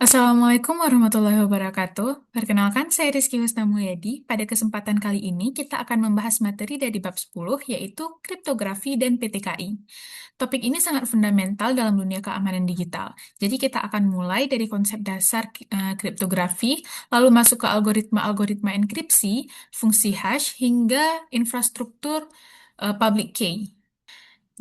Assalamualaikum warahmatullahi wabarakatuh. Perkenalkan, saya Rizky Husnamulyadi. Pada kesempatan kali ini, kita akan membahas materi dari bab 10, yaitu kriptografi dan PTKI. Topik ini sangat fundamental dalam dunia keamanan digital. Jadi kita akan mulai dari konsep dasar kriptografi, lalu masuk ke algoritma-algoritma enkripsi, fungsi hash, hingga infrastruktur public key.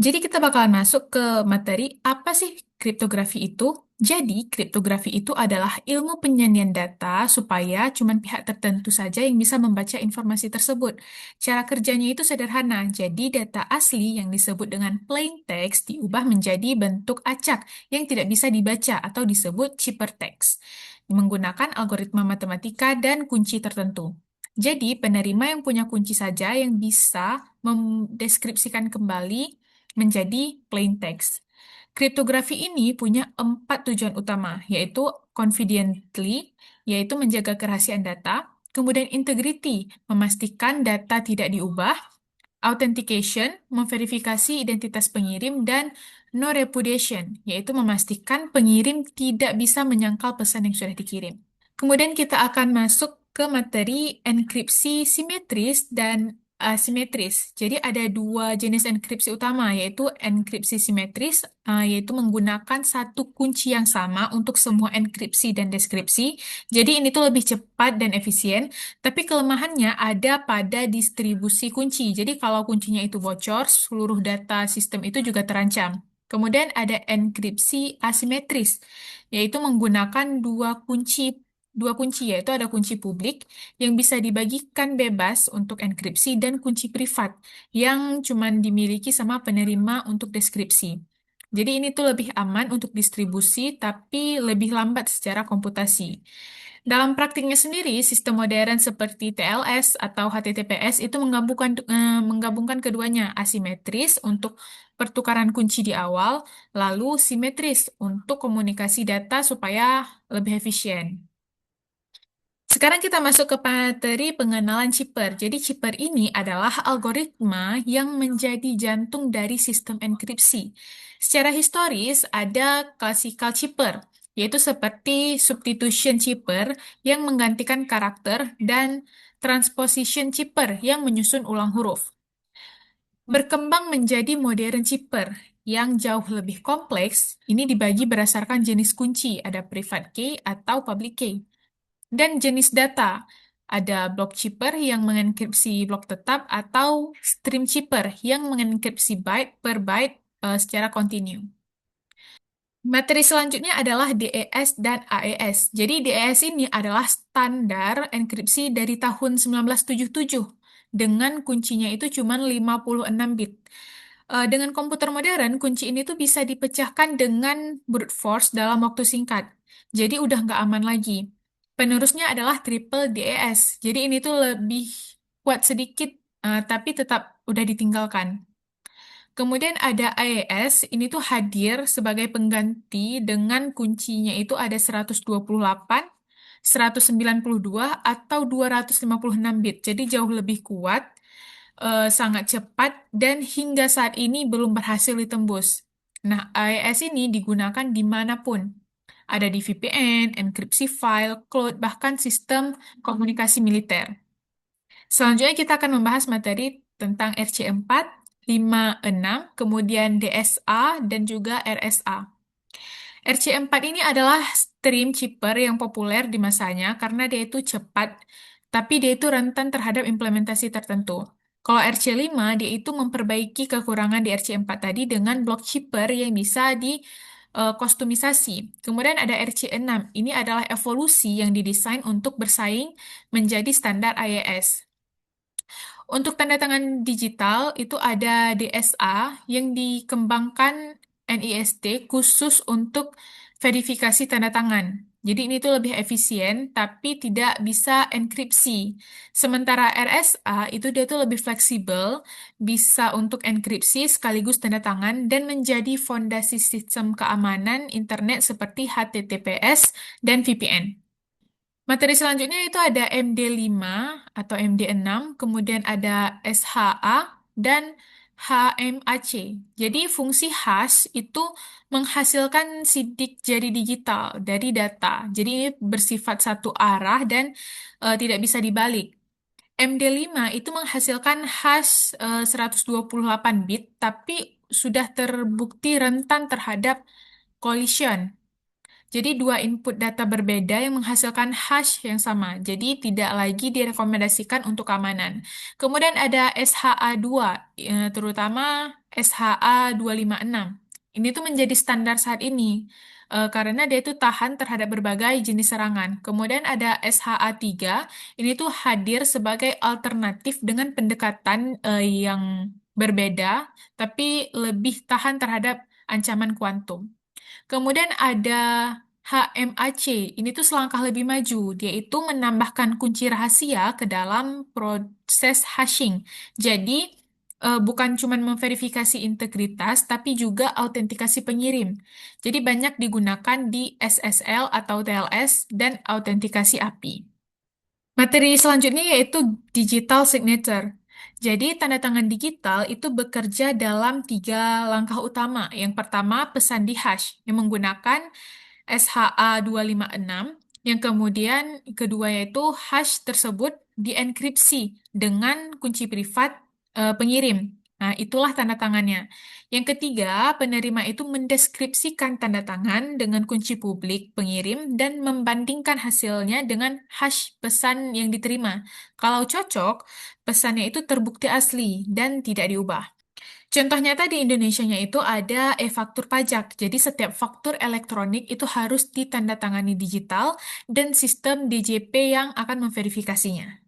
Jadi kita bakalan masuk ke materi apa sih kriptografi itu? Jadi kriptografi itu adalah ilmu penyandian data supaya cuma pihak tertentu saja yang bisa membaca informasi tersebut. Cara kerjanya itu sederhana. Jadi data asli yang disebut dengan plain text diubah menjadi bentuk acak yang tidak bisa dibaca atau disebut ciphertext menggunakan algoritma matematika dan kunci tertentu. Jadi penerima yang punya kunci saja yang bisa mendeskripsikan kembali menjadi plain text. Kriptografi ini punya 4 tujuan utama, yaitu confidently, yaitu menjaga kerahasiaan data, kemudian integrity, memastikan data tidak diubah, authentication, memverifikasi identitas pengirim, dan no repudiation, yaitu memastikan pengirim tidak bisa menyangkal pesan yang sudah dikirim. Kemudian kita akan masuk ke materi enkripsi simetris dan asimetris. Jadi ada dua jenis enkripsi utama, yaitu enkripsi simetris, yaitu menggunakan satu kunci yang sama untuk semua enkripsi dan deskripsi. Jadi ini tuh lebih cepat dan efisien, tapi kelemahannya ada pada distribusi kunci. Jadi kalau kuncinya itu bocor, seluruh data sistem itu juga terancam. Kemudian ada enkripsi asimetris, yaitu menggunakan dua kunci yaitu ada kunci publik yang bisa dibagikan bebas untuk enkripsi dan kunci privat yang cuma dimiliki sama penerima untuk deskripsi. Jadi ini tuh lebih aman untuk distribusi tapi lebih lambat secara komputasi. Dalam praktiknya sendiri, sistem modern seperti TLS atau HTTPS itu menggabungkan keduanya, asimetris untuk pertukaran kunci di awal, lalu simetris untuk komunikasi data supaya lebih efisien. Sekarang kita masuk ke materi pengenalan chipper. Jadi chipper ini adalah algoritma yang menjadi jantung dari sistem enkripsi. Secara historis ada classical chipper, yaitu seperti substitution chipper yang menggantikan karakter dan transposition chipper yang menyusun ulang huruf. Berkembang menjadi modern chipper yang jauh lebih kompleks, ini dibagi berdasarkan jenis kunci, ada private key atau public key. Dan jenis data, ada block chipper yang mengenkripsi blok tetap atau stream chipper yang mengenkripsi byte per byte secara kontinu. Materi selanjutnya adalah DES dan AES. Jadi DES ini adalah standar enkripsi dari tahun 1977 dengan kuncinya itu cuma 56 bit. Dengan komputer modern, kunci ini tuh bisa dipecahkan dengan brute force dalam waktu singkat. Jadi udah nggak aman lagi. Penerusnya adalah triple DES. Jadi ini tuh lebih kuat sedikit, tapi tetap udah ditinggalkan. Kemudian ada AES, ini tuh hadir sebagai pengganti dengan kuncinya itu ada 128, 192, atau 256 bit. Jadi jauh lebih kuat, sangat cepat, dan hingga saat ini belum berhasil ditembus. Nah, AES ini digunakan dimanapun. Ada di VPN, enkripsi file, cloud, bahkan sistem komunikasi militer. Selanjutnya kita akan membahas materi tentang RC4, 56, kemudian DSA, dan juga RSA. RC4 ini adalah stream chipper yang populer di masanya karena dia itu cepat, tapi dia itu rentan terhadap implementasi tertentu. Kalau RC5, dia itu memperbaiki kekurangan di RC4 tadi dengan block chipper yang bisa di kostumisasi. Kemudian ada RC6, ini adalah evolusi yang didesain untuk bersaing menjadi standar IES. Untuk tanda tangan digital itu ada DSA yang dikembangkan NIST khusus untuk verifikasi tanda tangan. Jadi ini tuh lebih efisien tapi tidak bisa enkripsi. Sementara RSA itu dia tuh lebih fleksibel, bisa untuk enkripsi sekaligus tanda tangan dan menjadi fondasi sistem keamanan internet seperti HTTPS dan VPN. Materi selanjutnya itu ada MD5 atau MD6, kemudian ada SHA, dan HMAC. Jadi fungsi hash itu menghasilkan sidik jari digital dari data. Jadi ini bersifat satu arah dan tidak bisa dibalik. MD5 itu menghasilkan hash 128 bit, tapi sudah terbukti rentan terhadap collision. Jadi dua input data berbeda yang menghasilkan hash yang sama. Jadi tidak lagi direkomendasikan untuk keamanan. Kemudian ada SHA-2, terutama SHA-256. Ini tuh menjadi standar saat ini karena dia itu tahan terhadap berbagai jenis serangan. Kemudian ada SHA-3, ini tuh hadir sebagai alternatif dengan pendekatan yang berbeda, tapi lebih tahan terhadap ancaman kuantum. Kemudian ada HMAC, ini tuh selangkah lebih maju. Dia itu menambahkan kunci rahasia ke dalam proses hashing. Jadi, bukan cuma memverifikasi integritas, tapi juga autentikasi pengirim. Jadi, banyak digunakan di SSL atau TLS dan autentikasi API. Materi selanjutnya yaitu digital signature. Jadi, tanda tangan digital itu bekerja dalam tiga langkah utama. Yang pertama, pesan di hash yang menggunakan SHA-256, yang kemudian kedua yaitu hash tersebut dienkripsi dengan kunci privat pengirim. Nah, itulah tanda tangannya. Yang ketiga, penerima itu mendeskripsikan tanda tangan dengan kunci publik pengirim dan membandingkan hasilnya dengan hash pesan yang diterima. Kalau cocok, pesannya itu terbukti asli dan tidak diubah. Contoh nyata di Indonesianya itu ada e-faktur pajak. Jadi setiap faktur elektronik itu harus ditandatangani digital dan sistem DJP yang akan memverifikasinya.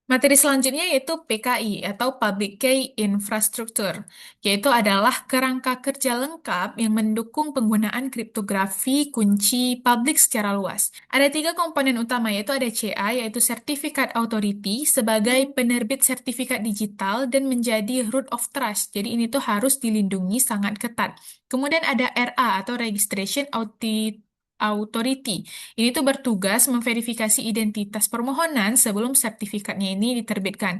Materi selanjutnya yaitu PKI atau Public Key Infrastructure, yaitu adalah kerangka kerja lengkap yang mendukung penggunaan kriptografi kunci publik secara luas. Ada tiga komponen utama yaitu ada CA yaitu Certificate Authority sebagai penerbit sertifikat digital dan menjadi root of trust. Jadi ini tuh harus dilindungi sangat ketat. Kemudian ada RA atau Registration Authority. Ini tuh bertugas memverifikasi identitas permohonan sebelum sertifikatnya ini diterbitkan.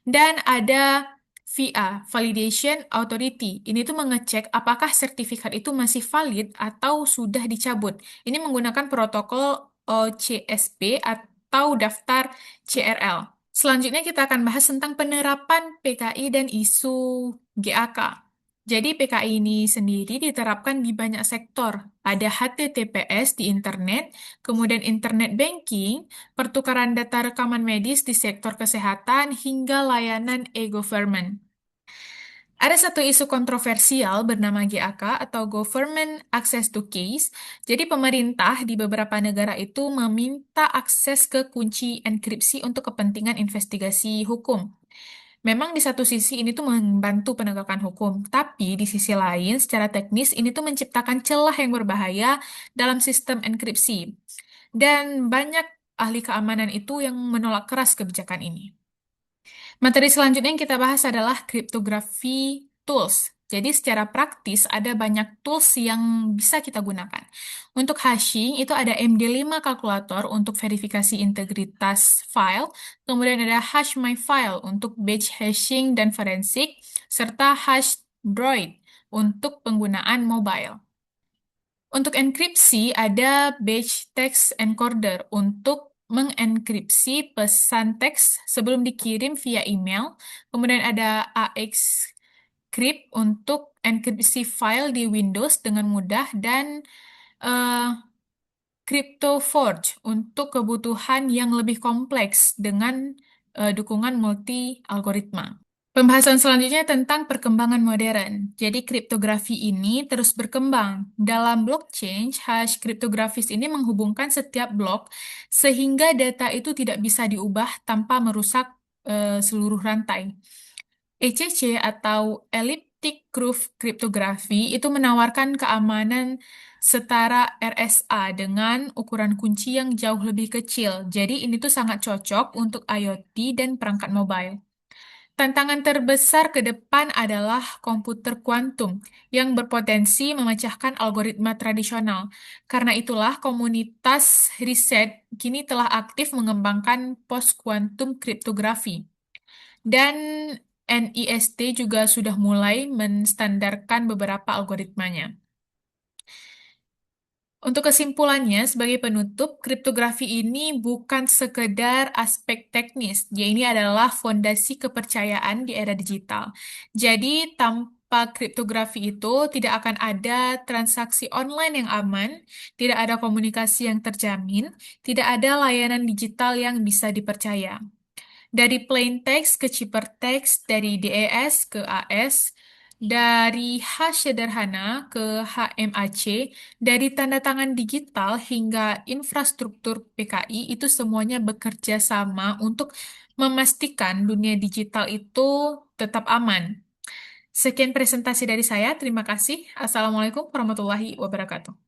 Dan ada VA, Validation Authority. Ini tuh mengecek apakah sertifikat itu masih valid atau sudah dicabut. Ini menggunakan protokol OCSP atau daftar CRL. Selanjutnya kita akan bahas tentang penerapan PKI dan isu GAK. Jadi PKI ini sendiri diterapkan di banyak sektor. Ada HTTPS di internet, kemudian internet banking, pertukaran data rekaman medis di sektor kesehatan, hingga layanan e-government. Ada satu isu kontroversial bernama GAK atau Government Access to Keys. Jadi pemerintah di beberapa negara itu meminta akses ke kunci enkripsi untuk kepentingan investigasi hukum. Memang di satu sisi ini tuh membantu penegakan hukum, tapi di sisi lain secara teknis ini tuh menciptakan celah yang berbahaya dalam sistem enkripsi. Dan banyak ahli keamanan itu yang menolak keras kebijakan ini. Materi selanjutnya yang kita bahas adalah cryptography tools. Jadi secara praktis ada banyak tools yang bisa kita gunakan. Untuk hashing itu ada MD5 kalkulator untuk verifikasi integritas file, kemudian ada HashMyFile untuk batch hashing dan forensik, serta HashDroid untuk penggunaan mobile. Untuk enkripsi ada batch text encoder untuk mengenkripsi pesan teks sebelum dikirim via email. Kemudian ada AX-Crypt untuk enkripsi file di Windows dengan mudah dan eh, CryptoForge untuk kebutuhan yang lebih kompleks dengan dukungan multi algoritma. Pembahasan selanjutnya tentang perkembangan modern. Jadi kriptografi ini terus berkembang. Dalam blockchain, hash kriptografis ini menghubungkan setiap blok sehingga data itu tidak bisa diubah tanpa merusak seluruh rantai. ECC atau Elliptic Curve Cryptography itu menawarkan keamanan setara RSA dengan ukuran kunci yang jauh lebih kecil. Jadi ini tuh sangat cocok untuk IoT dan perangkat mobile. Tantangan terbesar ke depan adalah komputer kuantum yang berpotensi memecahkan algoritma tradisional. Karena itulah komunitas riset kini telah aktif mengembangkan post-quantum cryptography. Dan NIST juga sudah mulai menstandarkan beberapa algoritmanya. Untuk kesimpulannya, sebagai penutup, kriptografi ini bukan sekedar aspek teknis. Dia ini adalah fondasi kepercayaan di era digital. Jadi, tanpa kriptografi itu tidak akan ada transaksi online yang aman, tidak ada komunikasi yang terjamin, tidak ada layanan digital yang bisa dipercaya. Dari plain text ke hypertext, dari DES ke AS, dari hash sederhana ke HMAC, dari tanda tangan digital hingga infrastruktur PKI, itu semuanya bekerja sama untuk memastikan dunia digital itu tetap aman. Sekian presentasi dari saya. Terima kasih. Assalamualaikum warahmatullahi wabarakatuh.